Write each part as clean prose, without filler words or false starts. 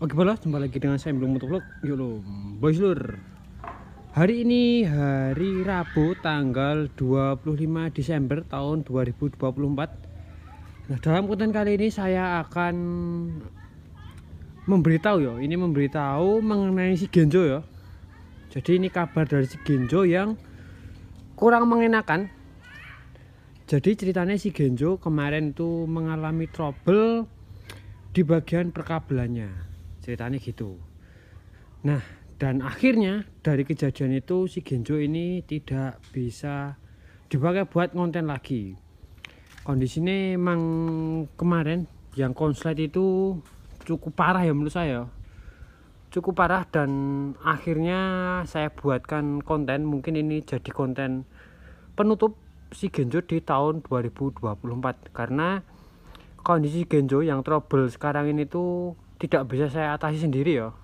Oke bola, jumpa lagi dengan saya Belum Motovlog. Yuk lo, boys lur. Hari ini hari Rabu tanggal 25 Desember tahun 2024. Nah, dalam konten kali ini saya akan memberitahu mengenai si Genjo ya. Jadi ini kabar dari si Genjo yang kurang mengenakan. Jadi ceritanya si Genjo kemarin tuh mengalami trouble di bagian perkabelannya. Ceritanya gitu. Nah, dan akhirnya dari kejadian itu si Genjo ini tidak bisa dipakai buat konten lagi. Kondisinya emang kemarin yang konslet itu cukup parah ya menurut saya. Cukup parah, dan akhirnya saya buatkan konten, mungkin ini jadi konten penutup si Genjo di tahun 2024, karena kondisi Genjo yang trouble sekarang ini tuh tidak bisa saya atasi sendiri ya,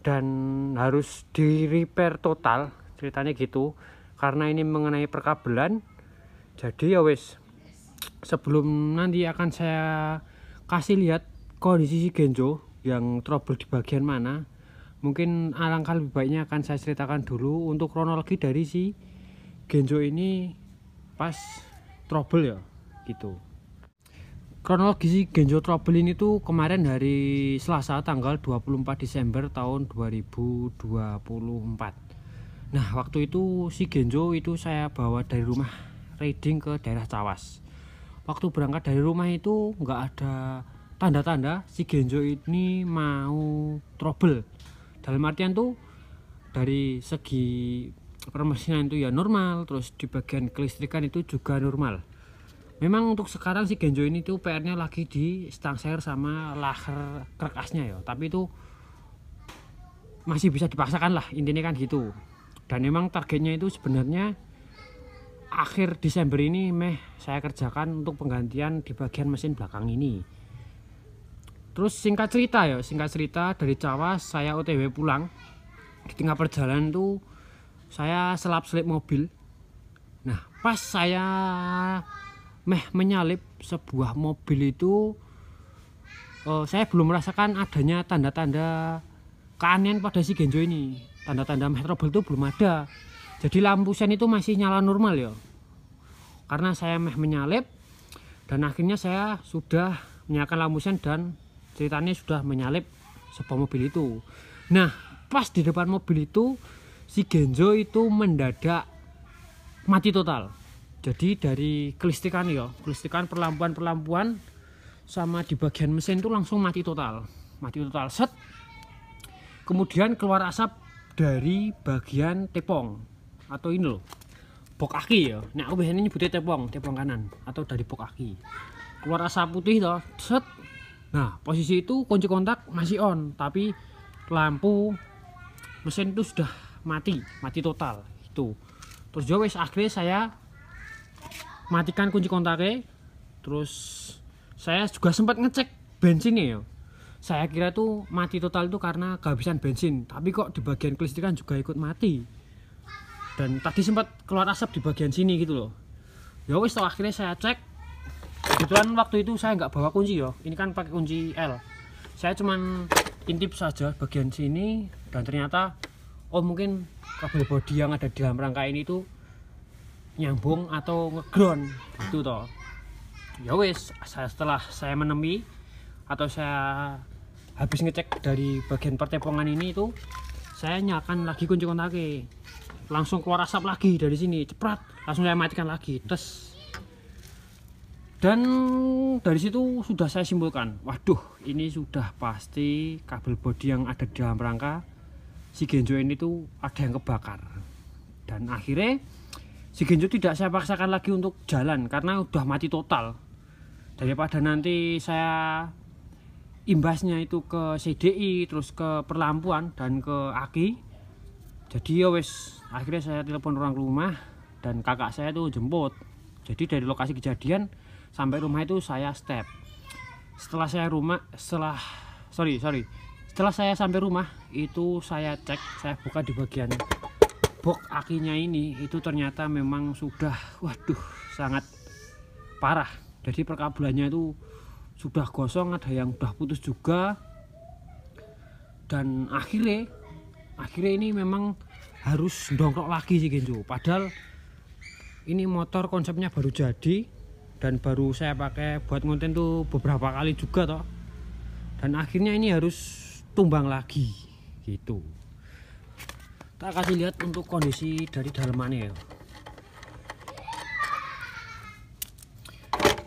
dan harus di repair total ceritanya gitu, karena ini mengenai perkabelan. Jadi ya wes, sebelum nanti akan saya kasih lihat kondisi si Genjo yang trouble di bagian mana, mungkin alangkah lebih baiknya akan saya ceritakan dulu untuk kronologi dari si Genjo ini pas trouble ya gitu. Kronologi si Genjo trouble ini tuh kemarin hari Selasa tanggal 24 Desember tahun 2024. Nah, waktu itu si Genjo itu saya bawa dari rumah riding ke daerah Cawas. Waktu berangkat dari rumah itu nggak ada tanda-tanda si Genjo ini mau trouble. Dalam artian tuh dari segi permesinan itu ya normal, terus di bagian kelistrikan itu juga normal. Memang untuk sekarang si Genjo ini tuh PR-nya lagi di stang seir sama laher kerkasnya ya, tapi itu masih bisa dipaksakan lah, intinya kan gitu. Dan memang targetnya itu sebenarnya akhir Desember ini saya kerjakan untuk penggantian di bagian mesin belakang ini. Terus singkat cerita dari Cawas saya OTW pulang. Di tengah perjalanan tuh saya selap-selip mobil. Nah, pas saya menyalip sebuah mobil itu, saya belum merasakan adanya tanda-tanda keanehan pada si Genjo ini. Tanda-tanda trouble itu belum ada. Jadi lampu sen itu masih nyala normal ya. Karena saya menyalip, dan akhirnya saya sudah menyalakan lampu sen dan ceritanya sudah menyalip sebuah mobil itu. Nah, pas di depan mobil itu si Genjo itu mendadak mati total. Jadi dari kelistrikan perlampuan sama di bagian mesin itu langsung mati total set. Kemudian keluar asap dari bagian tepong atau ini loh, bok aki ya. Nah, aku biasanya nyebutnya tepong kanan atau dari bok aki. Keluar asap putih toh, set. Nah, posisi itu kunci kontak masih on, tapi lampu mesin itu sudah mati total itu. Terus wes akhirnya saya matikan kunci kontaknya. Terus saya juga sempat ngecek bensinnya ya. Saya kira tuh mati total itu karena kehabisan bensin, tapi kok di bagian kelistrikan juga ikut mati. Dan tadi sempat keluar asap di bagian sini gitu loh. Ya wis, akhirnya saya cek. Kebetulan waktu itu saya nggak bawa kunci ya. Ini kan pakai kunci L. Saya cuman intip saja bagian sini, dan ternyata mungkin kabel bodi yang ada di dalam rangka ini tuh nyambung atau ngeground gitu toh. Ya wis, setelah saya menemui atau saya habis ngecek dari bagian pertepongan ini itu, saya nyalakan lagi kunci kontaknya. Langsung keluar asap lagi dari sini, ceprat, langsung saya matikan lagi, tes. Dan dari situ sudah saya simpulkan, waduh, ini sudah pasti kabel bodi yang ada di dalam rangka si Genjo ini tuh ada yang kebakar. Dan akhirnya si Genjo tidak saya paksakan lagi untuk jalan karena udah mati total. Daripada nanti saya imbasnya itu ke CDI, terus ke perlampuan dan ke aki. Jadi ya wes, akhirnya saya telepon orang rumah dan kakak saya tuh jemput. Jadi dari lokasi kejadian sampai rumah itu saya step. Setelah saya sampai rumah itu saya cek, saya buka di bagian bok akinya ini, itu ternyata memang sudah sangat parah. Jadi perkabelannya itu sudah gosong, ada yang udah putus juga. Dan akhirnya ini memang harus dongkrok lagi si Genjo, padahal ini motor konsepnya baru jadi dan baru saya pakai buat konten tuh beberapa kali juga toh, dan akhirnya ini harus tumbang lagi gitu. Kita kasih lihat untuk kondisi dari dalamannya ya.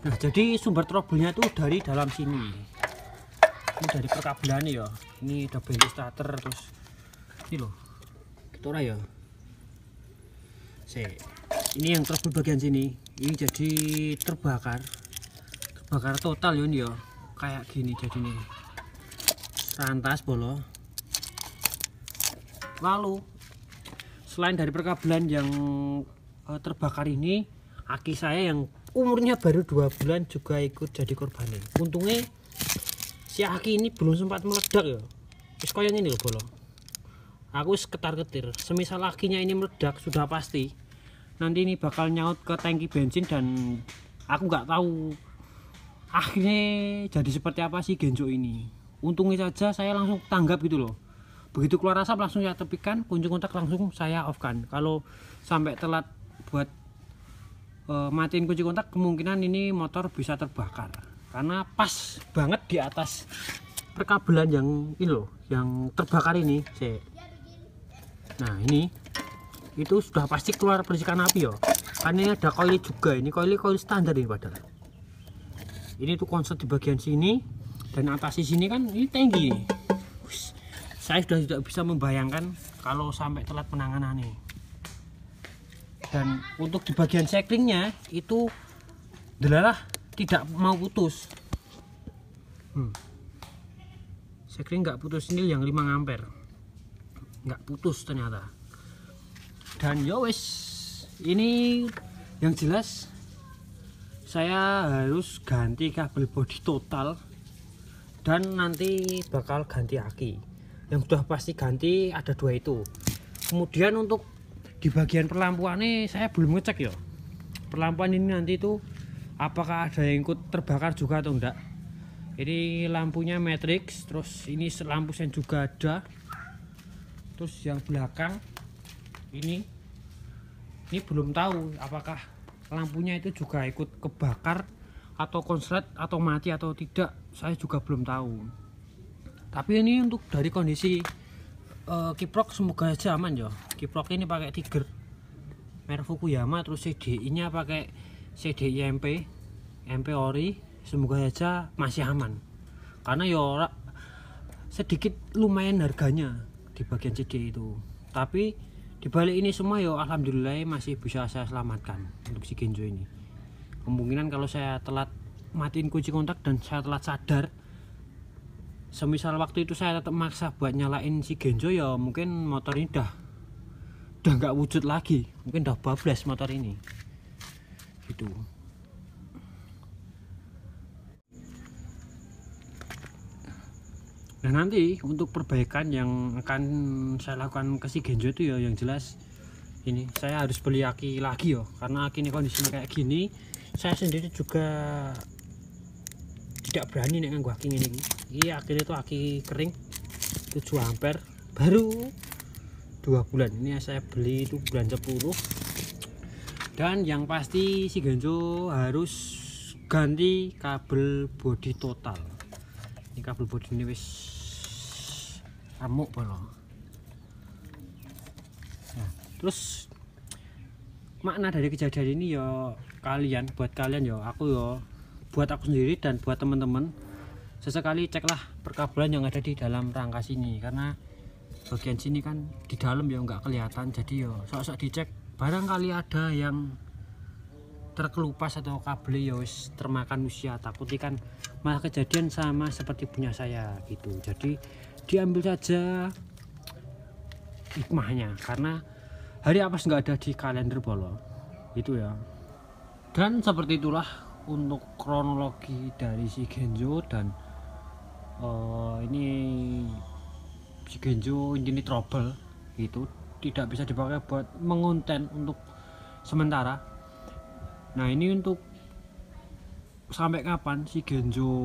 Nah, jadi sumber trouble-nya tuh dari dalam sini. Ini dari perkabelannya ya. Ini ada bentuk starter, terus ini loh. Gitu lah ya. Ini yang trouble bagian sini. Ini jadi terbakar total ya ini ya. Kayak gini jadinya. Rantas bolo. Lalu selain dari perkabelan yang terbakar ini, aki saya yang umurnya baru 2 bulan juga ikut jadi korbannya. Untungnya si aki ini belum sempat meledak ya. Terus kayak ini loh bolo. Aku ketar-ketir. Semisal akinya ini meledak sudah pasti nanti ini bakal nyaut ke tangki bensin, dan aku nggak tahu akhirnya jadi seperti apa sih Genjo ini. Untungnya saja saya langsung tanggap gitu loh. Begitu keluar asap langsung saya tepikan, kunci kontak langsung saya off kan. Kalau sampai telat buat matiin kunci kontak, kemungkinan ini motor bisa terbakar karena pas banget di atas perkabelan yang ini loh, yang terbakar ini. Nah ini itu sudah pasti keluar percikan api ya, karena ini ada koil juga. Ini koil standar ini padahal. Ini tuh konslet di bagian sini, dan atas di sini kan ini tangki. Saya sudah tidak bisa membayangkan kalau sampai telat penanganannya. Dan untuk di bagian seklingnya itu delalah tidak mau putus. Sekling nggak putus, ini yang 5 ampere nggak putus ternyata. Dan yowes, ini yang jelas saya harus ganti kabel bodi total, dan nanti bakal ganti aki. Yang sudah pasti ganti ada 2 itu. Kemudian untuk di bagian perlampuannya saya belum ngecek ya, perlampuan ini nanti itu apakah ada yang ikut terbakar juga atau enggak. Ini lampunya matrix, terus ini lampu sen juga ada, terus yang belakang ini belum tahu apakah lampunya itu juga ikut kebakar atau konslet atau mati atau tidak, saya juga belum tahu. Tapi ini untuk dari kondisi kiprok semoga aja aman ya. Kiprok ini pakai Tiger merek Fukuyama, terus CDI nya pakai CDI MP ori, semoga saja masih aman. Karena ya sedikit lumayan harganya di bagian CDI itu. Tapi dibalik ini semua ya alhamdulillah masih bisa saya selamatkan untuk si Genjo ini. Kemungkinan kalau saya telat matiin kunci kontak dan saya telat sadar, semisal waktu itu saya tetap maksa buat nyalain si Genjo, ya mungkin motor ini udah nggak wujud lagi, mungkin udah bablas motor ini gitu. Nah nanti untuk perbaikan yang akan saya lakukan ke si Genjo itu ya, yang jelas ini saya harus beli aki lagi ya, karena aki ini kondisinya kayak gini. Saya sendiri juga tidak berani nih nganggo aki ini. Iya, akhirnya itu aki kering 7 ampere baru 2 bulan. Ini saya beli itu bulan 10. Dan yang pasti si Genjo harus ganti kabel bodi total. Ini kabel bodi ini wis remuk bolong. Nah, terus makna dari kejadian ini ya buat kalian ya, aku ya, buat aku sendiri dan buat teman-teman, sesekali ceklah perkabelan yang ada di dalam rangka sini, karena bagian sini kan di dalam ya nggak kelihatan. Jadi ya sok-sok dicek, barangkali ada yang terkelupas atau kabel ya wis termakan usia, takutnya kan malah kejadian sama seperti punya saya gitu. Jadi diambil saja hikmahnya, karena hari apa nggak ada di kalender bolo itu ya. Dan seperti itulah untuk kronologi dari si Genjo. Dan ini si Genjo ini trouble gitu, tidak bisa dipakai buat mengonten untuk sementara. Nah ini untuk sampai kapan si Genjo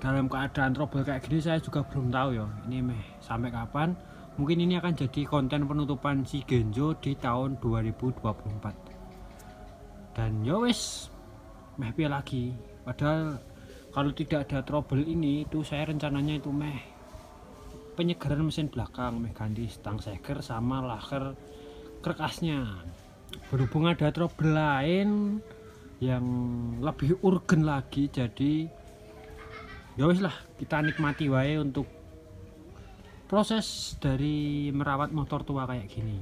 dalam keadaan trouble kayak gini saya juga belum tahu ya ini sampai kapan. Mungkin ini akan jadi konten penutupan si Genjo di tahun 2024. Dan ya wis piye lagi, padahal kalau tidak ada trouble ini itu saya rencananya itu penyegaran mesin belakang, ganti stang seger sama laker kerkasnya. Berhubung ada trouble lain yang lebih urgen lagi, jadi ya wis lah, kita nikmati wae untuk proses dari merawat motor tua kayak gini.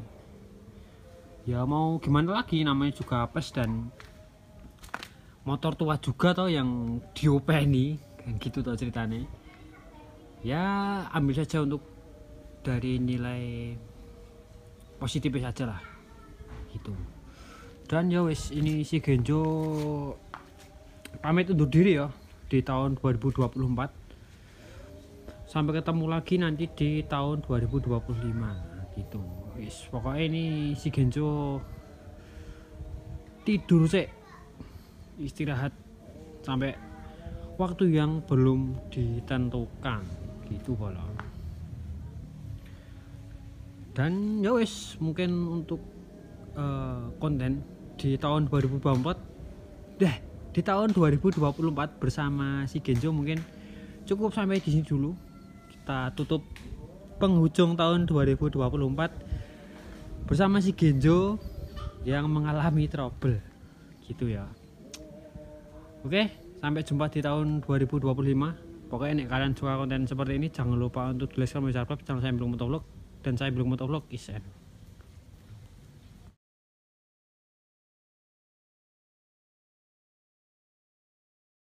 Ya mau gimana lagi, namanya juga apes dan motor tua juga toh yang diopeni kan gitu toh ceritanya. Ya ambil saja untuk dari nilai positif saja lah gitu. Dan ya wis, ini si Genjo pamit undur diri ya di tahun 2024. Sampai ketemu lagi nanti di tahun 2025 gitu. Wis pokoknya ini si Genjo tidur sih, istirahat sampai waktu yang belum ditentukan gitu bolong. Dan ya wis, mungkin untuk konten di tahun 2024 di tahun 2024 bersama si Genjo mungkin cukup sampai di sini dulu. Kita tutup penghujung tahun 2024 bersama si Genjo yang mengalami trouble gitu ya. Oke, sampai jumpa di tahun 2025. Pokoknya nek kalian suka konten seperti ini jangan lupa untuk tuliskan, subscribe channel saya Belum Motovlog, dan saya Belum Motovlog isen.